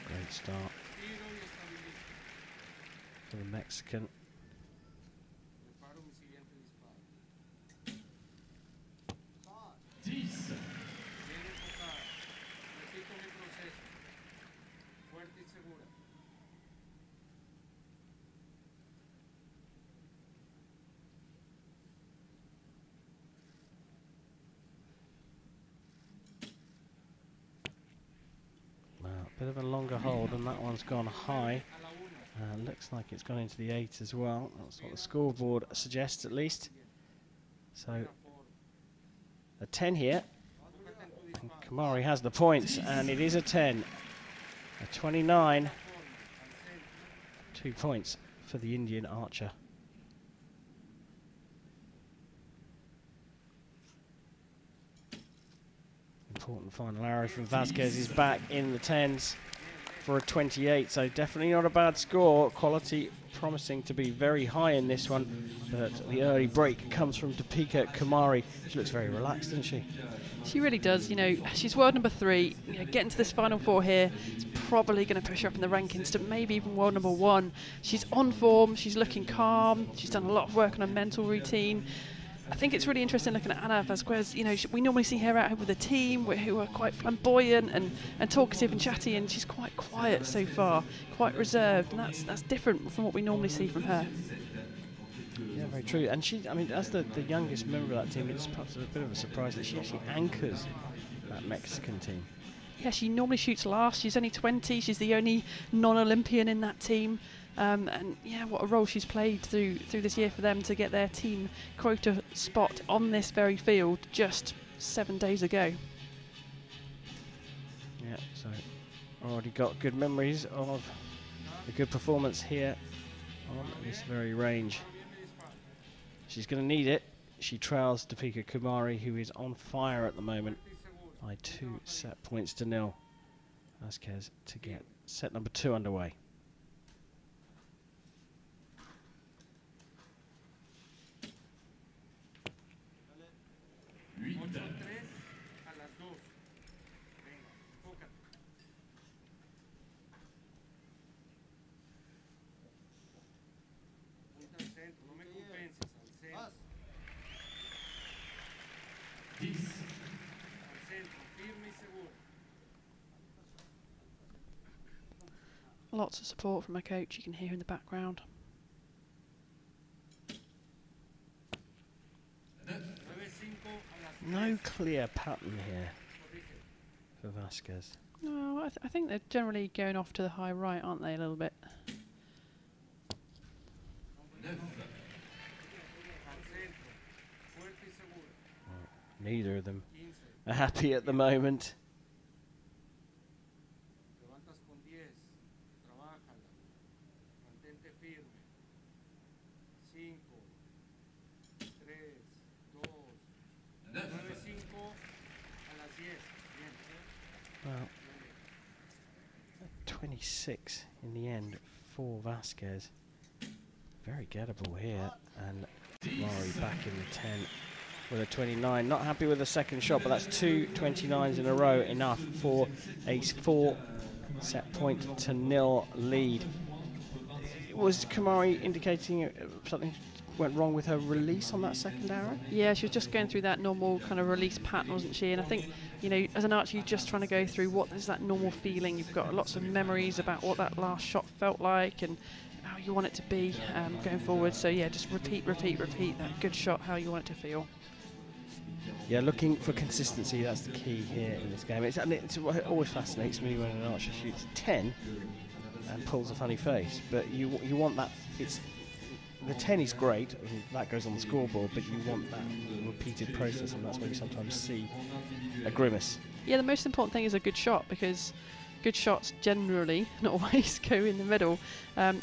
Great start for the Mexican. Bit of a longer hold, and that one's gone high. Looks like it's gone into the 8 as well. That's what the scoreboard suggests, at least. So a 10 here. And Kumari has the points, and it is a 10. A 29. 2 points for the Indian archer. Important final arrow from Vasquez is back in the 10s for a 28, so definitely not a bad score. Quality promising to be very high in this one, but the early break comes from Deepika Kumari. She looks very relaxed, doesn't she? She really does. You know, she's world number 3. You know, getting to this final 4 here is probably going to push her up in the rankings to maybe even world number 1. She's on form. She's looking calm. She's done a lot of work on her mental routine. I think it's really interesting looking at Ana Vasquez. You know, we normally see her out with a team who are quite flamboyant and talkative and chatty, and she's quite quiet so far, quite reserved, and that's different from what we normally see from her. Yeah, very true. And she, I mean, as the youngest member of that team, it's perhaps a bit of a surprise that she actually anchors that Mexican team. Yeah, she normally shoots last. She's only 20. She's the only non-Olympian in that team. And yeah, what a role she's played through this year for them to get their team quota spot on this very field just 7 days ago. Yeah, so already got good memories of the good performance here on this very range. She's going to need it. She trails Deepika Kumari, who is on fire at the moment, by 2 set points to 0. Vasquez to get set number 2 underway. Lots of support from her coach, you can hear in the background. No clear pattern here for Vasquez. No, I think they're generally going off to the high right, aren't they, a little bit? Well, neither of them are happy at the moment. Well, 26 in the end for Vasquez. Very gettable here, and Murray back in the 10 with a 29. Not happy with the second shot, but that's 2 29s in a row, enough for a 4 set point to 0 lead. Was Kumari indicating something went wrong with her release on that second arrow? Yeah, she was just going through that normal kind of release pattern, wasn't she? And I think, you know, as an archer, you're just trying to go through what is that normal feeling. You've got lots of memories about what that last shot felt like and how you want it to be going forward. So yeah, just repeat that good shot, how you want it to feel. Yeah, looking for consistency, that's the key here in this game. It always fascinates me when an archer shoots 10 and pulls a funny face, but you want that. The 10 is great, and that goes on the scoreboard, but you want that repeated process, and that's where you sometimes see a grimace. Yeah, the most important thing is a good shot, because good shots generally, not always, go in the middle.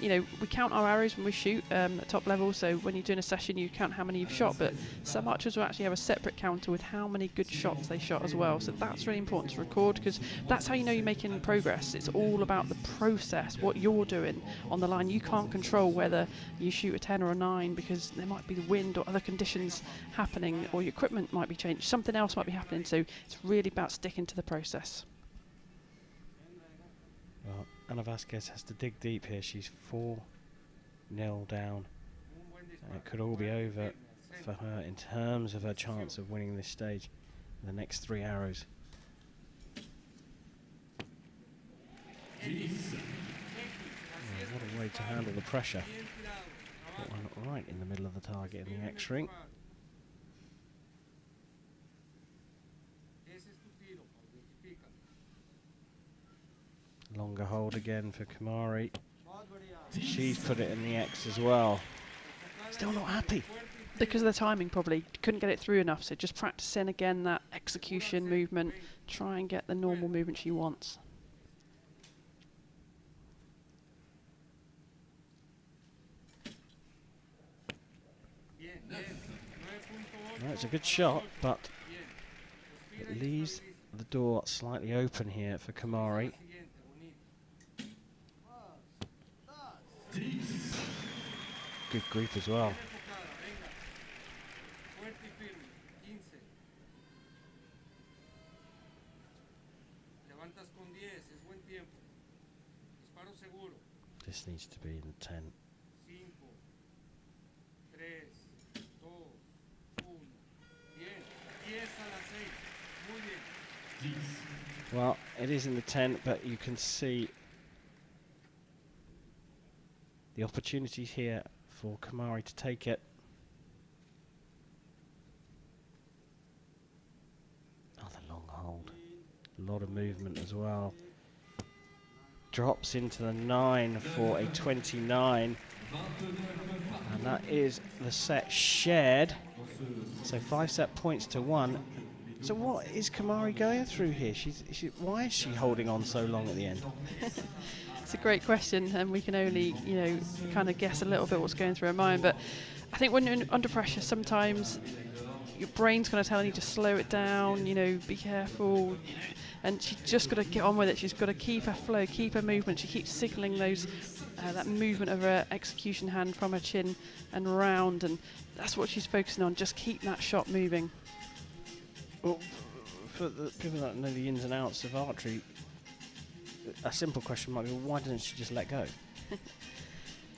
You know, we count our arrows when we shoot at top level, so when you're doing a session you count how many you've shot, but some archers will actually have a separate counter with how many good shots they shot as well, so that's really important to record, because that's how you know you're making progress. It's all about the process, what you're doing on the line. You can't control whether you shoot a 10 or a 9 because there might be the wind or other conditions happening, or your equipment might be changed, something else might be happening, so it's really about sticking to the process. Well, Ana Vasquez has to dig deep here. She's 4-0 down. And it could all be over for her in terms of her chance of winning this stage in the next 3 arrows. Oh, what a way to handle the pressure. Put one right in the middle of the target in the X-ring. Longer hold again for Kumari. She's put it in the X as well. Still not happy. Because of the timing, probably. Couldn't get it through enough, so just practicing again that execution movement. Try and get the normal movement she wants. No, it's a good shot, but it leaves the door slightly open here for Kumari. Good group as well. This needs to be in the 10. Well, it is in the 10, but you can see the opportunity here for Kumari to take it. Oh, the long hold. A lot of movement as well. Drops into the 9 for a 29. And that is the set shared. So 5 set points to 1. So what is Kumari going through here? Why is she holding on so long at the end? It's a great question, and we can only, you know, kind of guess a little bit what's going through her mind. But I think when you're under pressure, sometimes your brain's going to tell you to slow it down, you know, be careful, you know, and she's just got to get on with it. She's got to keep her flow, keep her movement. She keeps signalling those that movement of her execution hand from her chin and round, and that's what she's focusing on. Just keep that shot moving. Well, for the people that know the ins and outs of archery, a simple question might be, why doesn't she just let go?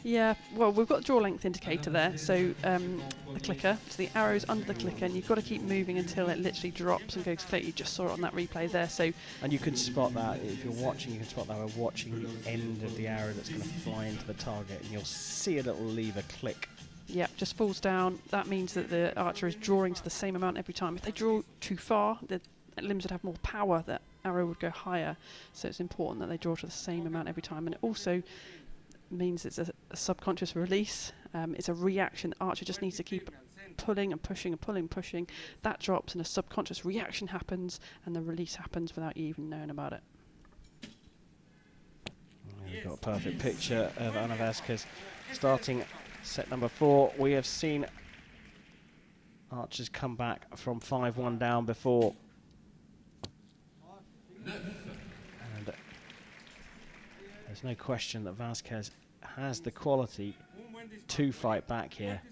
Yeah, well, we've got the draw length indicator there, so the clicker, so the arrow's under the clicker, and you've got to keep moving until it literally drops and goes clear. You just saw it on that replay there. So, and you can spot that, if you're watching, you can spot that by watching the end of the arrow that's going to fly into the target, and you'll see a little lever click. Yeah, just falls down. That means that the archer is drawing to the same amount every time. If they draw too far, the limbs would have more power, that arrow would go higher. So it's important that they draw to the same amount every time. And it also means it's a subconscious release. It's a reaction. The archer just needs to keep pulling and pushing and pulling and pushing. That drops and a subconscious reaction happens, and the release happens without you even knowing about it. We've got a perfect picture of Ana Vasquez starting set number 4. We have seen archers come back from 5-1 down before. And there's no question that Vasquez has the quality to fight back here.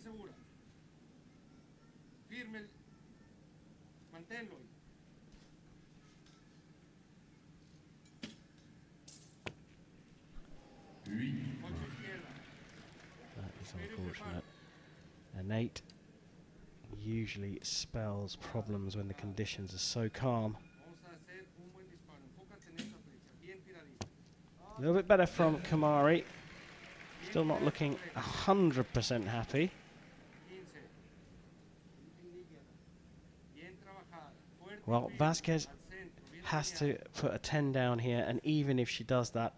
That is unfortunate. An 8 usually spells problems when the conditions are so calm. A little bit better from Kumari. Still not looking 100% happy. Well, Vasquez has to put a 10 down here, and even if she does that,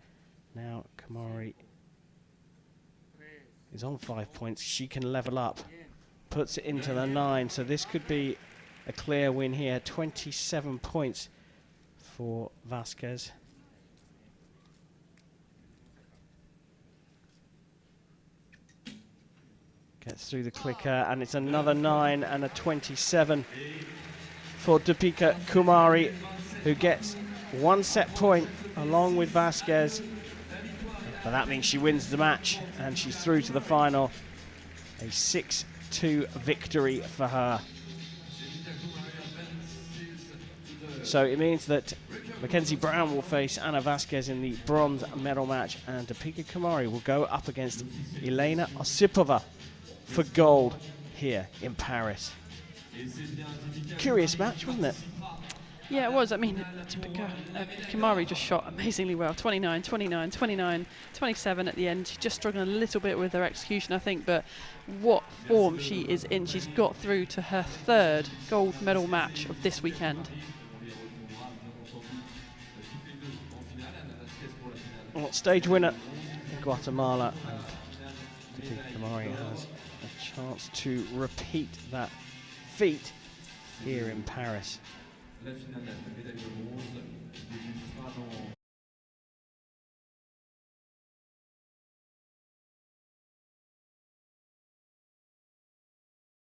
now Kumari is on 5 points. She can level up, puts it into the 9, so this could be a clear win here. 27 points for Vasquez. Gets through the clicker, and it's another 9 and a 27 for Deepika Kumari, who gets 1 set point along with Vasquez. But that means she wins the match, and she's through to the final. A 6-2 victory for her. So it means that Mackenzie Brown will face Anna Vasquez in the bronze medal match, and Deepika Kumari will go up against Elena Osipova for gold here in Paris. Curious match, wasn't it? Yeah, it was. I mean, Kumari just shot amazingly well. 29, 29, 29, 27 at the end. She's just struggling a little bit with her execution, I think, but what form she is in. She's got through to her 3rd gold medal match of this weekend. Well, stage winner in Guatemala, and Deepika Kumari has a chance to repeat that feat here in Paris.